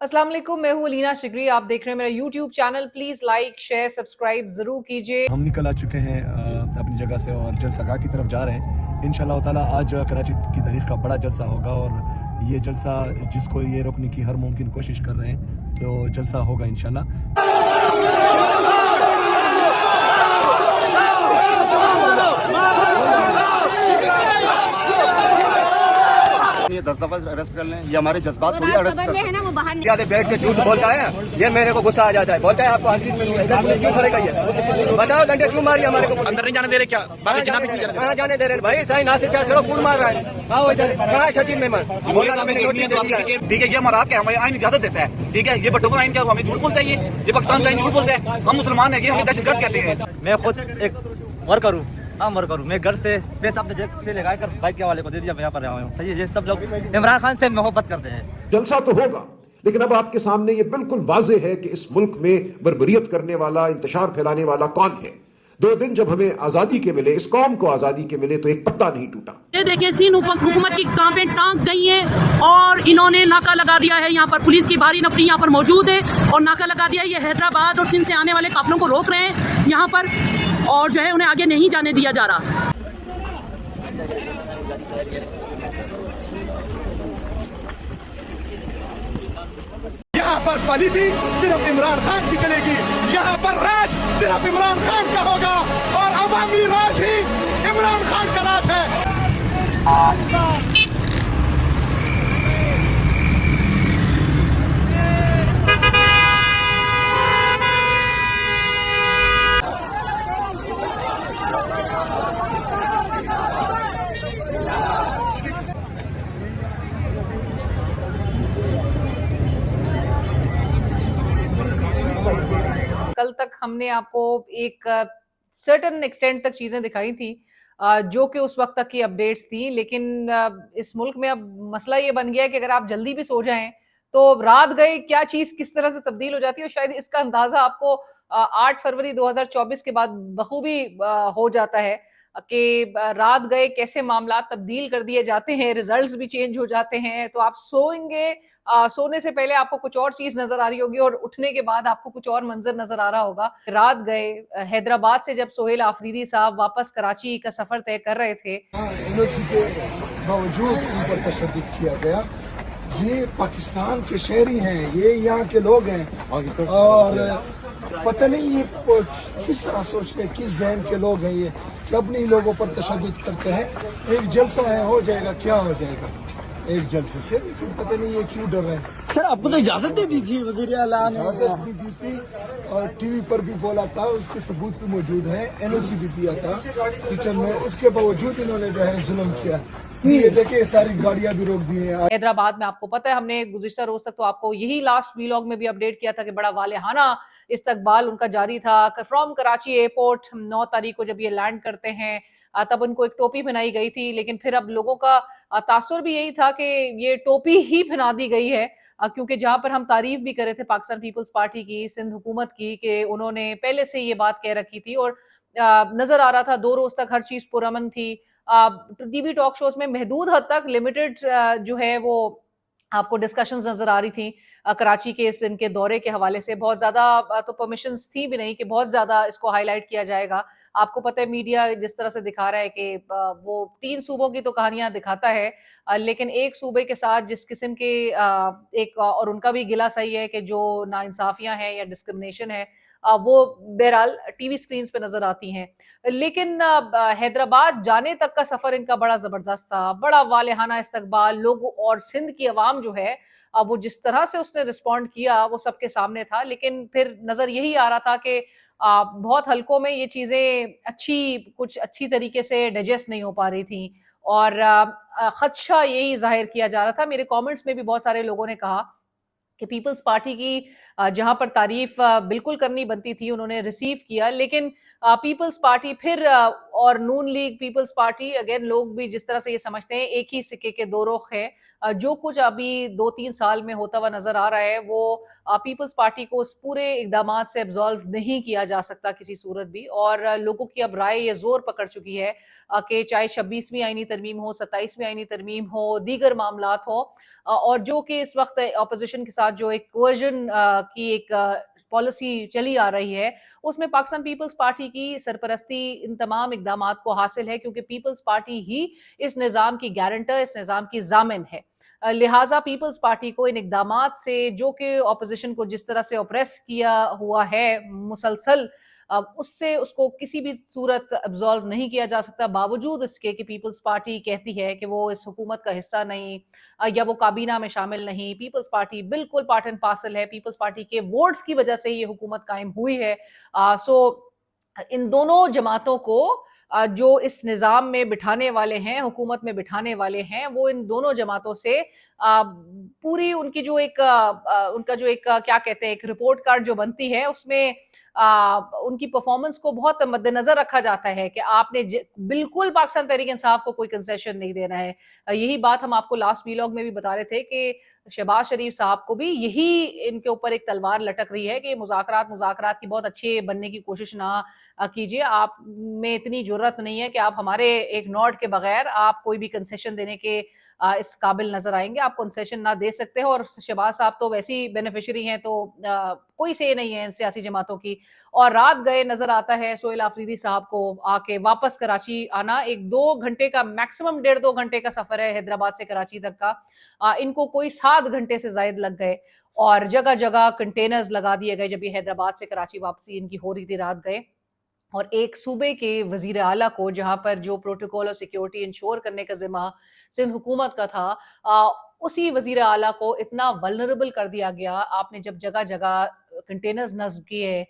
अस्सलाम वालेकुम, मैं हूँ अलीना शिगरी। आप देख रहे हैं मेरा YouTube channel. Please like share subscribe ज़रूर कीजिए। हम निकल आ चुके हैं अपनी जगह से और जलसागाह की तरफ जा रहे हैं। इंशाल्लाह ताला आज कराची की तारीख का बड़ा जलसा होगा और ये जलसा जिसको ये रोकने की हर मुमकिन कोशिश कर रहे हैं, तो जलसा होगा इंशाल्लाह। 10 दफा अरेस्ट कर लें, ये हमारे जज्बात थोड़ी अरेस्ट कर है ना, वो बाहर क्या बैठ के झूठ बोलता है, ये मेरे को गुस्सा आ जाता है। बोलता है आपको हर चीज मिलूंगा, इधर पुलिस क्यों खड़े गई? बताओ घंटे क्यों मारी हमारे को? अंदर नहीं जाने दे रहे क्या? बाकी जनाब कहाँ जाने दे रहे भाई? सही नासिर शाह चलो कूद मार रहा है। कहाँ है सचिन मेमन? ठीक है, ये हमारा क्या हमें आइन इजाजत देता है। ठीक है, ये बटों आइन क्या हमें झूठ बोलता है? ये पाकिस्तान का आइन झूठ बोलता है। हम मुसलमान है, ये हमें दहशतगर्द कहते हैं। मैं खुद एक वर्कर हूँ, हम वर्कर हूँ। मैं घर से पैसा अपने जेब से लगा कर बाइक के वाले को दे दिया, मैं यहाँ पर आया हूँ। सही है, ये सब लोग इमरान खान से मोहब्बत करते हैं। जलसा तो होगा, लेकिन अब आपके सामने ये बिल्कुल वाजे है कि इस मुल्क में बर्बरियत करने वाला, इंतशार फैलाने वाला कौन है। 2 दिन जब हमें आजादी के मिले, इस कौम को आजादी के मिले, तो एक पत्ता नहीं टूटा। ये देखिए सीन हुकूमत की टांगें टांग गई हैं और इन्होंने नाका लगा दिया है। यहाँ पर पुलिस की भारी नफरी यहाँ पर मौजूद है और नाका लगा दिया है। ये हैदराबाद और सिंध से आने वाले काफिलों को रोक रहे हैं यहाँ पर और जो है उन्हें आगे नहीं जाने दिया जा रहा। यहाँ पर पॉलिसी सिर्फ इमरान खान की चलेगी, यहाँ पर राज सिर्फ इमरान खान का होगा और अवामी राज ही इमरान खान का राज है। कल तक हमने आपको एक सर्टेन एक्सटेंट तक चीजें दिखाई थी, जो कि उस वक्त तक की अपडेट्स थी। लेकिन इस मुल्क में अब मसला ये बन गया है कि अगर आप जल्दी भी सो जाएं तो रात गए क्या चीज किस तरह से तब्दील हो जाती है। और शायद इसका अंदाजा आपको 8 फरवरी 2024 के बाद बखूबी हो जाता है कि रात गए कैसे मामला तब्दील कर दिए जाते हैं, रिजल्ट्स भी चेंज हो जाते हैं। तो आप सोएंगे, सोने से पहले आपको कुछ और चीज नजर आ रही होगी और उठने के बाद आपको कुछ और मंजर नजर आ रहा होगा। रात गए हैदराबाद से जब सोहेल आफरीदी साहब वापस कराची का सफर तय कर रहे थे, एनओसी के बावजूद उन पर तशद्दुद किया गया। ये पाकिस्तान के शहरी हैं, ये यहाँ के लोग हैं और पता नहीं ये किस तरह सोचते हैं, किस जहन के लोग हैं ये कि अपने ही लोगों पर तशद्दुद करते हैं। एक जलसा है, हो जाएगा, क्या हो जाएगा एक जलसे से, लेकिन पता नहीं ये क्यों डर रहे हैं। सर आपको तो इजाजत दे दी थी वज़ीर आला ने, इजाजत भी दी थी और टीवी पर भी बोला था, उसके सबूत भी मौजूद है। एनओसी भी दिया था किचन में, उसके बावजूद इन्होंने जो है जुल्म किया। ये देखिए सारी गाड़ियां भी रोक दी हैं। हैदराबाद में आपको पता है हमने गुज़िश्ता रोज तक तो आपको यही लास्ट वीलॉग में भी अपडेट किया था कि बड़ा वालेहाना इस्तकबाल उनका जारी था। फ्रॉम कराची एयरपोर्ट 9 तारीख को जब ये लैंड करते हैं तब उनको एक टोपी पहनाई गई थी, लेकिन फिर अब लोगों का तासुर भी यही था कि ये टोपी ही पहना दी गई है, क्योंकि जहां पर हम तारीफ भी कर रहे थे पाकिस्तान पीपल्स पार्टी की, सिंध हुकूमत की, कि उन्होंने पहले से ये बात कह रखी थी और नजर आ रहा था 2 रोज तक हर चीज पुरअमन थी। टीवी टॉक शोज में महदूद हद तक लिमिटेड जो है वो आपको डिस्कशंस नजर आ रही थी कराची के इनके दौरे के हवाले से। बहुत ज्यादा तो परमिशंस थी भी नहीं कि बहुत ज्यादा इसको हाईलाइट किया जाएगा। आपको पता है मीडिया जिस तरह से दिखा रहा है कि वो 3 सूबों की तो कहानियां दिखाता है, लेकिन एक सूबे के साथ जिस किस्म के एक और उनका भी गिला सही है कि जो नाइंसाफियां हैं या डिस्क्रिमिनेशन है वो बहरहाल टीवी स्क्रीन पे नजर आती हैं। लेकिन हैदराबाद जाने तक का सफर इनका बड़ा जबरदस्त था, बड़ा वालेहाना इस्तकबाल। लोग और सिंध की आवाम जो है वो जिस तरह से उसने रिस्पॉन्ड किया वो सबके सामने था। लेकिन फिर नजर यही आ रहा था कि बहुत हलकों में ये चीजें कुछ अच्छी तरीके से डाइजेस्ट नहीं हो पा रही थी और खदशा यही जाहिर किया जा रहा था। मेरे कमेंट्स में भी बहुत सारे लोगों ने कहा कि पीपल्स पार्टी की जहां पर तारीफ बिल्कुल करनी बनती थी उन्होंने रिसीव किया, लेकिन पीपल्स पार्टी फिर और नून लीग पीपल्स पार्टी, अगेन लोग भी जिस तरह से ये समझते हैं एक ही सिक्के के 2 रुख है। जो कुछ अभी 2-3 साल में होता हुआ नजर आ रहा है वो पीपल्स पार्टी को उस पूरे इकदामात से एब्जॉल्व नहीं किया जा सकता किसी सूरत भी। और लोगों की अब राय ये जोर पकड़ चुकी है कि चाहे 26वीं आईनी तरमीम हो, 27वीं आईनी तरमीम हो, दीगर मामलात हो, और जो कि इस वक्त अपोजिशन के साथ जो एक कोअर्जन की एक पॉलिसी चली आ रही है, उसमें पाकिस्तान पीपल्स पार्टी की सरपरस्ती इन तमाम इकदामात को हासिल है, क्योंकि पीपल्स पार्टी ही इस निज़ाम की गारंटर, इस निज़ाम की जामिन है। लिहाजा पीपल्स पार्टी को इन इकदामात से, जो कि अपोजिशन को जिस तरह से ऑप्रेस किया हुआ है मुसलसल, उससे उसको किसी भी सूरत एब्जॉल्व नहीं किया जा सकता, बावजूद इसके कि पीपल्स पार्टी कहती है कि वो इस हुकूमत का हिस्सा नहीं या वो काबीना में शामिल नहीं। पीपल्स पार्टी बिल्कुल पार्ट एंड पार्सल है, पीपल्स पार्टी के वोट्स की वजह से ये हुकूमत कायम हुई है। सो इन दोनों जमातों को जो इस निज़ाम में बिठाने वाले हैं, हुकूमत में बिठाने वाले हैं, वो इन दोनों जमातों से पूरी उनकी जो एक उनका जो एक क्या कहते हैं, एक रिपोर्ट कार्ड जो बनती है, उसमें उनकी परफॉर्मेंस को बहुत मद्देनजर रखा जाता है कि आपने बिल्कुल पाकिस्तान तहरीक इंसाफ को कोई कंसेशन नहीं देना है। यही बात हम आपको लास्ट वीलॉग में भी बता रहे थे कि शहबाज शरीफ साहब को भी यही इनके ऊपर एक तलवार लटक रही है कि मुज़ाकरात की बहुत अच्छे बनने की कोशिश ना कीजिए। आप में इतनी जुर्रत नहीं है कि आप हमारे एक नोट के बगैर आप कोई भी कंसेशन देने के इस काबिल नजर आएंगे। आप कंसेशन ना दे सकते हो, और शहबाज साहब तो वैसे ही बेनिफिशियरी हैं, तो कोई से नहीं है इन सियासी जमातों की। और रात गए नजर आता है सोहेल आफरीदी साहब को आके वापस कराची आना, एक 2 घंटे का मैक्सिमम 1.5-2 घंटे का सफर है हैदराबाद से कराची तक का। इनको कोई 7 घंटे से जायद लग गए, और जगह जगह कंटेनर्स लगा दिए गए जब ये हैदराबाद से कराची वापसी इनकी हो रही थी रात गए। और एक सूबे के वजीर आला को, जहां पर जो प्रोटोकॉल और सिक्योरिटी इंश्योर करने का जिम्मा सिंध हुकूमत का था, उसी वजीर आला को इतना वल्नरेबल कर दिया गया। आपने जब जगह जगह कंटेनर्स नस्ब किए,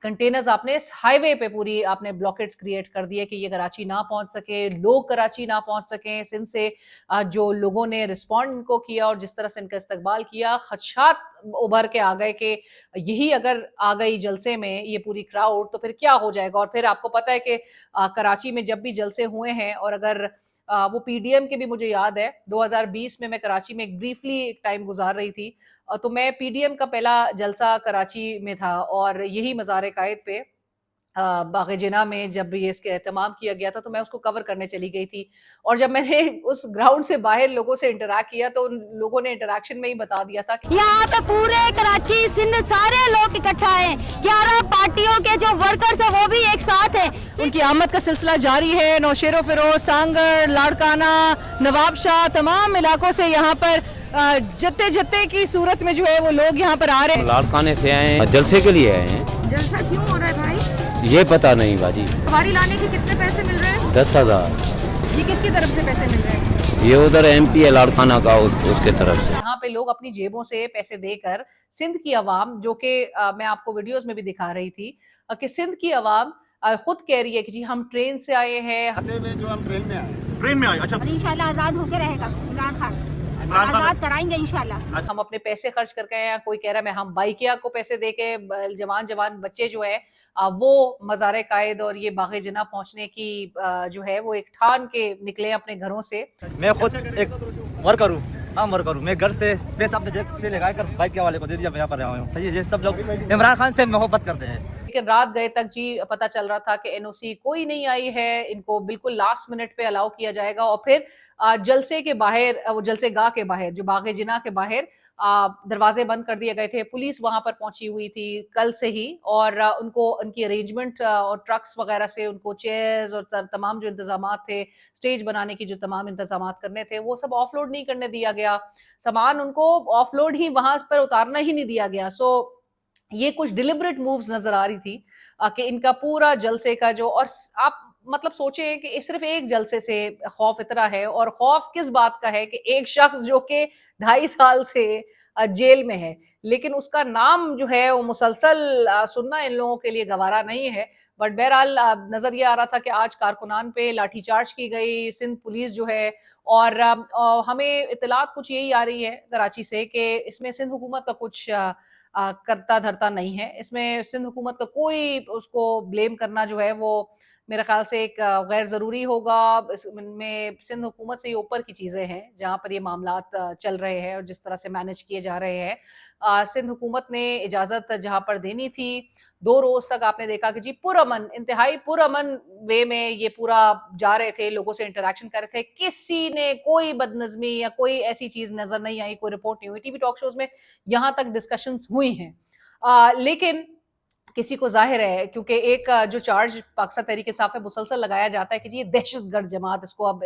कंटेनर्स आपने इस हाईवे पे पूरी आपने ब्लॉकेट्स क्रिएट कर दिए कि ये कराची ना पहुंच सके, लोग कराची ना पहुंच सकें। सिंध से जो लोगों ने रिस्पॉन्ड इनको किया और जिस तरह से इनका इस्तकबाल किया, खदशात उभर के आ गए कि यही अगर आ गई जलसे में ये पूरी क्राउड, तो फिर क्या हो जाएगा। और फिर आपको पता है कि कराची में जब भी जलसे हुए हैं, और अगर वो पीडीएम के भी मुझे याद है 2020 में मैं कराची में एक ब्रीफली एक टाइम गुजार रही थी, तो मैं पीडीएम का पहला जलसा कराची में था, और यही मज़ार कायद पे बाग़ जिना में जब ये इसके एहतमाम किया गया था, तो मैं उसको कवर करने चली गई थी। और जब मैंने उस ग्राउंड से बाहर लोगों से इंटरैक्ट किया, तो उन लोगों ने इंटरैक्शन में ही बता दिया था कि यहाँ पे पूरे कराची सिंध सारे लोग इकट्ठा हैं, 11 पार्टियों के जो वर्कर्स हैं वो भी एक साथ हैं। उनकी आमद का सिलसिला जारी है। नौशेरो फिरोज, सांगर, लाड़काना, नवाब शाह, तमाम इलाकों से यहाँ पर जत्ते जत्ते की सूरत में जो है वो लोग यहाँ पर आ रहे हैं। लाड़काने से आए हैं, जलसे के लिए आए हैं। जलसा क्यों हो रहा है भाई? ये पता नहीं बाजी। सवारी लाने के कितने पैसे मिल रहे हैं? 10,000। ये किसकी तरफ से पैसे मिल रहे हैं? ये उधर एमपी है लाड़काना का, उसके तरफ से। यहाँ पे लोग अपनी जेबों से पैसे देकर सिंध की आवाम, जो कि मैं आपको वीडियोस में भी दिखा रही थी कि सिंध की आवाम खुद कह रही है कि जी हम ट्रेन से आए हैं। जो हम ट्रेन में आए। अच्छा, इंशाल्लाह आजाद होकर रहेगा इमरान खान, आजाद कराएंगे इंशाल्लाह। हम अपने पैसे खर्च करके आए हैं। कोई कह रहा है मैं हम बाइकिया को पैसे दे के, जवान बच्चे जो है वो मज़ार कायद और ये बाग़ जिना पहुंचने की जो है वो एक ठान के निकले अपने घरों से। मैं खुद एक वर्कर हूँ, हम वर्कर हूँ। मैं घर से पैसा अपने जेब से लगा कर बाइक के वाले को दे दिया, मैं यहाँ पर आया हूँ। सही है, ये सब लोग इमरान खान से मोहब्बत करते हैं। लेकिन रात गए तक जी पता चल रहा था कि एनओसी कोई नहीं आई है, इनको बिल्कुल लास्ट मिनट पे अलाउ किया जाएगा। और फिर जलसे के बाहर, वो जलसे गाह के बाहर, जो बाग़ जिना के बाहर दरवाजे बंद कर दिए गए थे। पुलिस वहां पर पहुंची हुई थी कल से ही, और उनको उनकी अरेंजमेंट और ट्रक्स वगैरह से उनको चेयर्स और तमाम जो इंतजामात थे, स्टेज बनाने की जो तमाम इंतजामात करने थे, वो सब ऑफलोड नहीं करने दिया गया। सामान उनको ऑफलोड ही वहां पर उतारना ही नहीं दिया गया। सो ये कुछ डिलिबरेट मूव्स नजर आ रही थी कि इनका पूरा जलसे का जो, और आप मतलब सोचे कि सिर्फ एक जलसे से खौफ इतना है, और खौफ किस बात का है कि एक शख्स जो कि 2.5 साल से जेल में है, लेकिन उसका नाम जो है वो मुसलसल सुनना इन लोगों के लिए गवारा नहीं है। बट बहरहाल नजर ये आ रहा था कि आज कारकुनान पे लाठीचार्ज की गई सिंध पुलिस जो है, और हमें इतलात कुछ यही आ रही है कराची से कि इसमें सिंध हुकूमत का कुछ करता धरता नहीं है। इसमें सिंध हुकूमत का कोई उसको ब्लेम करना जो है वो मेरे ख्याल से एक गैर ज़रूरी होगा। इनमें सिंध हुकूमत से ये ऊपर की चीज़ें हैं जहाँ पर ये मामलात चल रहे हैं और जिस तरह से मैनेज किए जा रहे हैं। सिंध हुकूमत ने इजाज़त जहाँ पर देनी थी 2 रोज़ तक आपने देखा कि जी पुरअमन, इंतहाई पुरअमन वे में ये पूरा जा रहे थे, लोगों से इंटरैक्शन कर रहे थे। किसी ने कोई बदनज़मी या कोई ऐसी चीज़ नज़र नहीं आई, कोई रिपोर्ट नहीं हुई। टीवी टॉक शोज़ में यहाँ तक डिस्कशंस हुई हैं। लेकिन किसी को ज़ाहिर है, क्योंकि एक जो चार्ज पाकिस्तान तहरीक-ए-इंसाफ पे मुसलसल लगाया जाता है कि जी ये दहशतगर्द जमात, इसको अब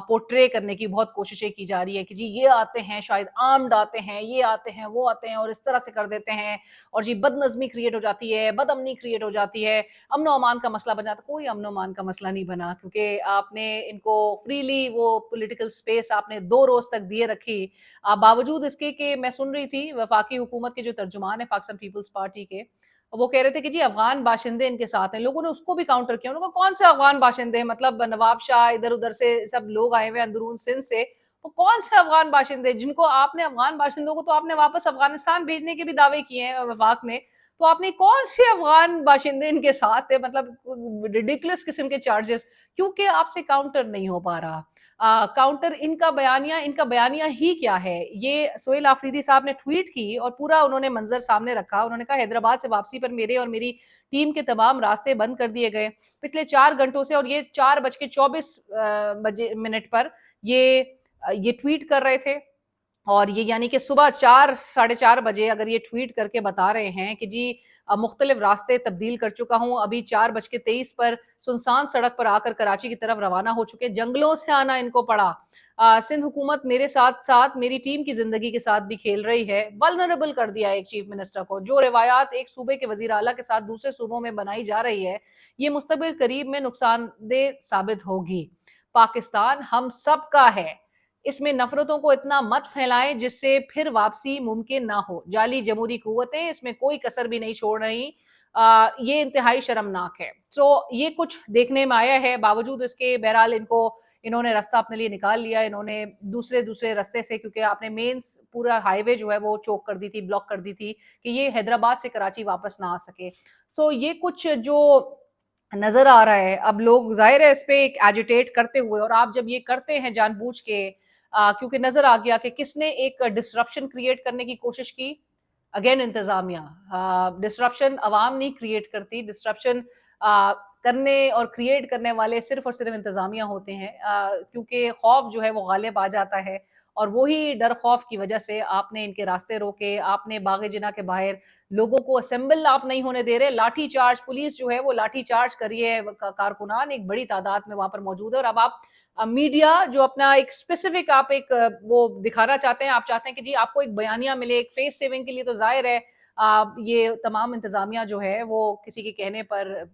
पोर्ट्रे करने की बहुत कोशिशें की जा रही है कि जी ये आते हैं, शायद आर्म्ड आते हैं, ये आते हैं, वो आते हैं और इस तरह से कर देते हैं और जी बदनज़मी क्रिएट हो जाती है, बदअमनी क्रिएट हो जाती है, अमन-ओ-अमान का मसला बन जाता है। कोई अमन-ओ-अमान का मसला नहीं बना, क्योंकि आपने इनको फ्रीली वो पॉलिटिकल स्पेस आपने 2 रोज़ तक दिए रखी। बावजूद इसके कि मैं सुन रही थी वफाकी हुकूमत के जो तर्जुमान है पाकिस्तान पीपल्स पार्टी के, वो कह रहे थे कि जी अफगान बाशिंदे इनके साथ हैं। लोगों ने उसको भी काउंटर किया। उन्होंने कहा कौन से अफगान बाशिंदे हैं, मतलब नवाब शाह इधर-उधर से सब लोग आए हुए हैं अंदरून सिंध से, वो कौन से अफगान बाशिंदे जिनको आपने अफगान बाशिंदों को तो आपने वापस अफगानिस्तान भेजने के भी दावे किए हैं वफाक ने, तो आपने कौन से अफगान बाशिंदे इनके साथ है, मतलब रिडिकुलस किस्म के चार्जेस, क्योंकि आपसे काउंटर नहीं हो पा रहा। काउंटर इनका बयानिया ही क्या है। ये सोहेल आफरीदी साहब ने ट्वीट की और पूरा उन्होंने मंजर सामने रखा। उन्होंने कहा हैदराबाद से वापसी पर मेरे और मेरी टीम के तमाम रास्ते बंद कर दिए गए पिछले 4 घंटों से, और ये 4:24 मिनट पर ये ट्वीट कर रहे थे और ये यानी कि सुबह 4 साढ़े 4 बजे अगर ये ट्वीट करके बता रहे हैं कि जी मुख्तलिफ रास्ते तब्दील कर चुका हूँ, अभी 4:23 पर सुनसान सड़क पर आकर कराची की तरफ रवाना हो चुके। जंगलों से आना इनको पड़ा। सिंध हुकूमत मेरे साथ साथ मेरी टीम की जिंदगी के साथ भी खेल रही है। वल्नरेबल कर दिया एक चीफ मिनिस्टर को। जो रिवायात एक सूबे के वजीर आला के साथ दूसरे सूबों में बनाई जा रही है, ये मुस्तकबिल करीब में नुकसानदेह साबित होगी। पाकिस्तान हम सब का है, इसमें नफरतों को इतना मत फैलाएं जिससे फिर वापसी मुमकिन ना हो। जाली जमहूरी कुव्वतें इसमें कोई कसर भी नहीं छोड़ रही। ये इंतहाई शर्मनाक है। तो ये कुछ देखने में आया है। बावजूद इसके बहरहाल इन्होंने रास्ता अपने लिए निकाल लिया। इन्होंने दूसरे रास्ते से, क्योंकि आपने मेंस पूरा हाईवे जो है वो चोक कर दी थी, ब्लॉक कर दी थी कि ये हैदराबाद से कराची वापस ना आ सके। सो ये कुछ जो नजर आ रहा है, अब लोग जाहिर है इस पे एक एजिटेट करते हुए, और आप जब ये करते हैं जानबूझ के, क्योंकि नजर आ गया कि किसने एक डिसरप्शन क्रिएट करने की कोशिश की। अगेन इंतजामिया। डिसरप्शन अवाम नहीं क्रिएट करती, डिसरप्शन करने और क्रिएट करने वाले सिर्फ और सिर्फ इंतजामिया होते हैं, क्योंकि खौफ जो है वो गालिब आ जाता है और वही डर खौफ की वजह से आपने इनके रास्ते रोके। आपने बागे जिना के बाहर लोगों को असेंबल आप नहीं होने दे रहे। लाठी चार्ज, पुलिस जो है वो लाठी चार्ज करी है। कारकुनान एक बड़ी तादाद में वहां पर मौजूद है और अब आप मीडिया जो अपना एक स्पेसिफिक आप एक वो दिखाना चाहते हैं, आप चाहते हैं कि जी आपको एक बयानिया मिले, एक फेस सेविंग के लिए तो जाहिर है ये तमाम इंतजामिया जो है वो किसी के कहने पर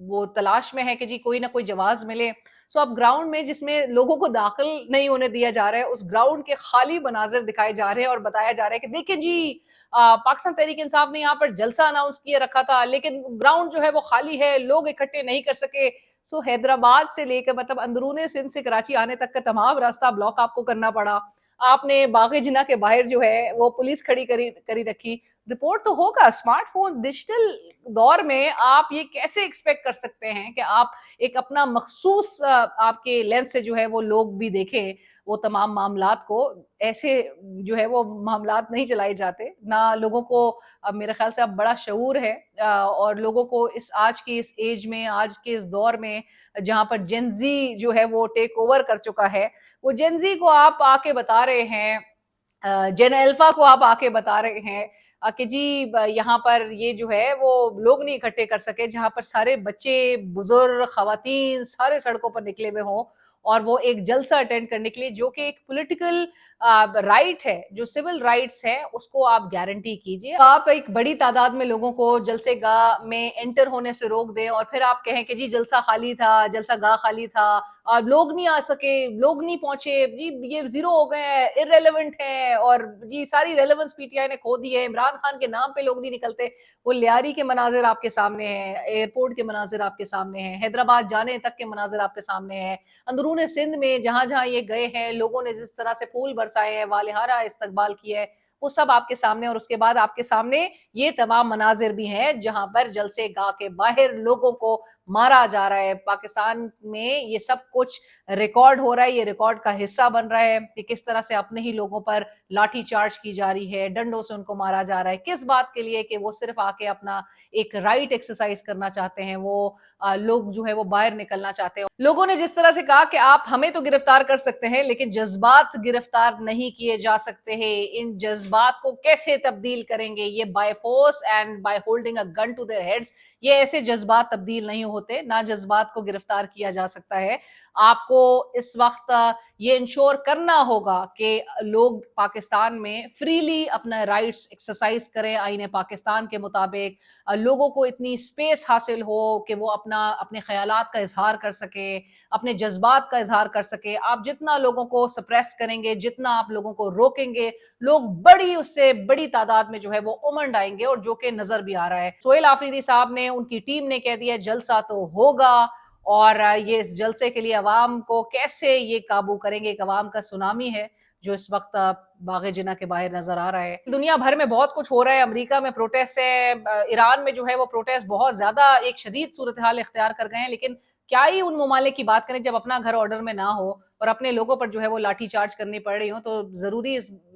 वो तलाश में है कि जी कोई ना कोई जवाब मिले। सो अब ग्राउंड में जिसमें लोगों को दाखिल नहीं होने दिया जा रहा है, उस ग्राउंड के खाली मनाजिर दिखाए जा रहे हैं और बताया जा रहा है कि देखिए जी पाकिस्तान तहरीक इंसाफ ने यहाँ पर जलसा अनाउंस किए रखा था, लेकिन ग्राउंड जो है वो खाली है, लोग इकट्ठे नहीं कर सके। सो हैदराबाद से लेकर मतलब अंदरूनी सिंध से कराची आने तक का तमाम रास्ता ब्लॉक आपको करना पड़ा। आपने बागे जिना के बाहर जो है वो पुलिस खड़ी करी रखी। रिपोर्ट तो होगा, स्मार्टफोन डिजिटल दौर में आप ये कैसे एक्सपेक्ट कर सकते हैं कि आप एक अपना मखसूस आपके लेंस से जो है वो लोग भी देखें वो तमाम मामलात को। ऐसे जो है वो मामलात नहीं चलाए जाते ना। लोगों को अब मेरे ख्याल से अब बड़ा शऊर है और लोगों को आज की इस एज में, आज के इस दौर में जहाँ पर जेनजी जो है वो टेक ओवर कर चुका है, वो जेनजी को आप आके बता रहे हैं, जेन अल्फा को आप आके बता रहे हैं कि जी यहाँ पर ये जो है वो लोग नहीं इकट्ठे कर सके, जहाँ पर सारे बच्चे, बुजुर्ग, खवातीन सारे सड़कों पर निकले हुए हों और वो एक जलसा अटेंड करने के लिए, जो कि एक पॉलिटिकल राइट है, जो सिविल राइट्स है, उसको आप गारंटी कीजिए। आप एक बड़ी तादाद में लोगों को जलसे गाह में एंटर होने से रोक दें और फिर आप कहें कि जी जलसा खाली था, जलसा गाह खाली था और लोग नहीं आ सके, लोग नहीं पहुंचे, जी ये जीरो हो गए हैं, इररेलेवेंट है और जी सारी रेलेवेंस पीटीआई ने खो दी है, इमरान खान के नाम पे लोग नहीं निकलते। वो लियारी के मनाजिर आपके सामने हैं, एयरपोर्ट के मनाजिर आपके सामने हैं, हैदराबाद जाने तक के मनाजिर आपके सामने हैं, अंदरून सिंध में जहां जहां ये गए हैं लोगों ने जिस तरह से फूल बरसाए हैं, वालिहारा इस्तकबाल किया है, वो सब आपके सामने। और उसके बाद आपके सामने ये तमाम मनाजिर भी हैं जहां पर जलसे गाह के बाहर लोगों को मारा जा रहा है। पाकिस्तान में ये सब कुछ रिकॉर्ड हो रहा है, ये रिकॉर्ड का हिस्सा बन रहा है कि किस तरह से अपने ही लोगों पर लाठी चार्ज की जा रही है, डंडों से उनको मारा जा रहा है। किस बात के लिए? कि वो सिर्फ आके अपना एक राइट एक्सरसाइज करना चाहते हैं, वो लोग जो है वो बाहर निकलना चाहते हैं। लोगों ने जिस तरह से कहा कि आप हमें तो गिरफ्तार कर सकते हैं लेकिन जज्बात गिरफ्तार नहीं किए जा सकते हैं, इन जज्बात को कैसे तब्दील करेंगे? ये by force and by holding a gun to their heads, ये ऐसे जज्बात तब्दील नहीं होते, ना जज्बात को गिरफ्तार किया जा सकता है। आपको इस वक्त ये इंश्योर करना होगा कि लोग पाकिस्तान में फ्रीली अपना राइट्स एक्सरसाइज करें आईने पाकिस्तान के मुताबिक, लोगों को इतनी स्पेस हासिल हो कि वो अपने ख्यालात का इजहार कर सके, अपने जज्बात का इजहार कर सके। आप जितना लोगों को सप्रेस करेंगे, जितना आप लोगों को रोकेंगे, लोग उससे बड़ी तादाद में जो है वो उमंड आएंगे, और जो कि नजर भी आ रहा है। सोहेल आफरीदी साहब ने, उनकी टीम ने कह दिया जलसा तो होगा, और ये इस जलसे के लिए अवाम को कैसे ये काबू करेंगे। एक अवाम का सुनामी है जो इस वक्त बाग़े जिना के बाहर नजर आ रहा है। दुनिया भर में बहुत कुछ हो रहा है, अमेरिका में प्रोटेस्ट है, ईरान में जो है वो प्रोटेस्ट बहुत ज्यादा एक शदीद सूरत हाल इख्तियार कर गए हैं। लेकिन क्या ही उन ममालिक की बात करें जब अपना घर ऑर्डर में ना हो और अपने लोगों पर जो है वो लाठी चार्ज करनी पड़ रही हो। तो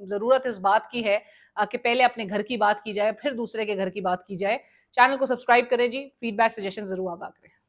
जरूरत इस बात की है कि पहले अपने घर की बात की जाए, फिर दूसरे के घर की बात की जाए। चैनल को सब्सक्राइब करें जी, फीडबैक सजेशन जरूर आगाह करें।